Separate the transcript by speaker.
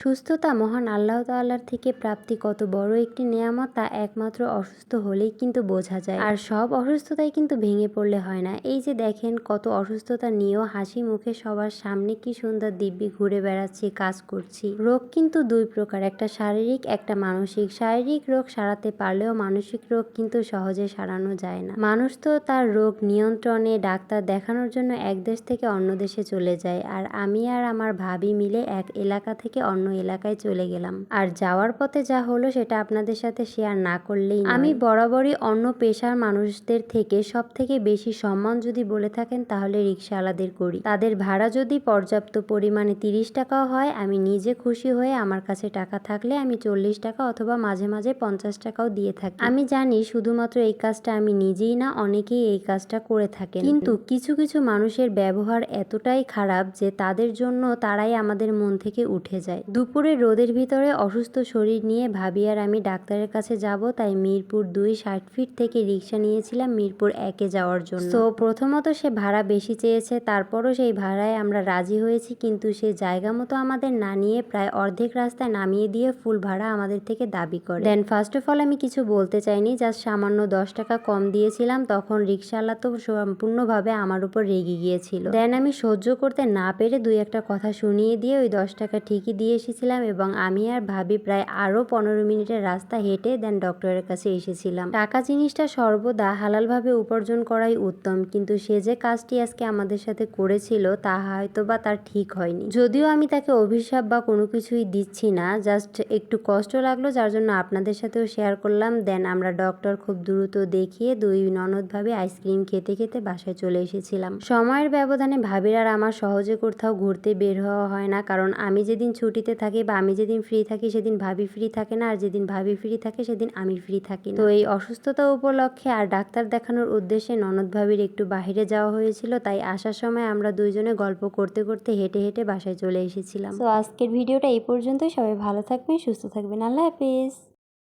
Speaker 1: সুস্থতা মহান আল্লাহ তাআলার থেকে প্রাপ্তি কত বড় একটি নেয়ামত তা একমাত্র অসুস্থ হলেই কিন্তু বোঝা যায়। আর সব অসুস্থতাই কিন্তু ভেঙে পড়লে হয় না। এই যে দেখেন কত অসুস্থতা নিয়েও হাসি মুখে সবার সামনে কি সুন্দর দিব্যি ঘুরে বেড়াচ্ছি, কাজ করছি। রোগ কিন্তু দুই প্রকার, একটা শারীরিক একটা মানসিক। শারীরিক রোগ সারাতে পারলেও মানসিক রোগ কিন্তু সহজে সারানো যায় না। মানুষ তো তার রোগ নিয়ন্ত্রণে ডাক্তার দেখানোর জন্য এক দেশ থেকে অন্য দেশে চলে যায়, আর আমি আর আমার ভাবি মিলে এক এলাকা থেকে অন্য এলাকায় চলে গেলাম। আর যাওয়ার পথে যা হলো সেটা আপনাদের সাথে শেয়ার না করলেই নয়। আমি বরাবরই অন্য পেশার মানুষদের থেকে সব থেকে বেশি সম্মান যদি বলে থাকেন তাহলে রিক্সাওয়ালাদের করি। তাদের ভাড়া যদি পর্যাপ্ত পরিমাণে 30 টাকাও হয় আমি নিজে খুশি হয়ে আমার কাছে টাকা থাকলে আমি 40 টাকা অথবা মাঝে মাঝে 50 টাকাও দিয়ে থাকি। আমি জানি শুধুমাত্র এই কাজটা আমি নিজেই না, অনেকেই এই কাজটা করে থাকেন, কিন্তু কিছু কিছু মানুষের ব্যবহার এতটাই খারাপ যে তাদের জন্য তারাই আমাদের মন থেকে উঠে যায়। দুপুরে রোদের ভিতরে অসুস্থ শরীর নিয়ে ভাবি আর আমি ডাক্তারের কাছে যাব, তাই মিরপুর 2 60 ফিট থেকে রিক্সা নিয়েছিলাম মিরপুর 1-এ যাওয়ার জন্য। তো প্রথমত সে ভাড়া বেশি চেয়েছে, তারপরও সেই ভাড়ায় আমরা রাজি হয়েছি, কিন্তু সে জায়গা মতো আমাদের না নিয়ে প্রায় অর্ধেক রাস্তায় নামিয়ে দিয়ে ফুল ভাড়া আমাদের থেকে দাবি করে দেন। ফার্স্ট অফ অল আমি কিছু বলতে চাইনি, জাস্ট সামান্য 10 টাকা কম দিয়েছিলাম। তখন রিক্সাওয়ালা তো সম্পূর্ণভাবে আমার উপর রেগে গিয়েছিল। দেন আমি সহ্য করতে না পেরে 2-একটা কথা শুনিয়ে দিয়ে ওই 10 টাকা ঠিকই দিয়ে এসেছিলাম এবং আমি আর ভাবি প্রায় আরও 15 মিনিটের রাস্তা হেঁটে দেন ডক্টরের কাছে এসেছিলাম। টাকা জিনিসটা সর্বদা হালালভাবে উপার্জন করাই উত্তম, কিন্তু সে যে কাজটি আজকে আমাদের সাথে করেছিল তা হয়তো বা তার ঠিক হয়নি। যদিও আমি তাকে অভিশাপ বা কোনো কিছুই দিচ্ছি না, জাস্ট একটু কষ্ট লাগলো যার জন্য আপনাদের সাথেও শেয়ার করলাম। দেন আমরা ডক্টর খুব দ্রুত দেখিয়ে 2 ননদ ভাবে আইসক্রিম খেতে খেতে বাসায় চলে এসেছিলাম। সময়ের ব্যবধানে ভাবির আর আমার সহজে কোথাও ঘুরতে বের হওয়া হয় না, কারণ আমি যেদিন ছুটিতে থাকি বা আমি যেদিন ফ্রি থাকি সেদিন ভাবি ফ্রি থাকে না, আর যেদিন ভাবি ফ্রি থাকে সেদিন আমি ফ্রি থাকি না। তো এই অসুস্থতা উপলক্ষে আর ডাক্তার দেখানোর উদ্দেশ্যে ননদ ভাবির একটু বাইরে যাওয়া হয়েছিল, তাই আসার সময় আমরা দুইজনে গল্প করতে করতে হেঁটে হেঁটে বাসায় চলে এসেছিলাম। তো আজকের ভিডিওটা এই পর্যন্তই। সবাই ভালো থাকবেন, সুস্থ থাকবেন। আল্লাহ হাফেজ।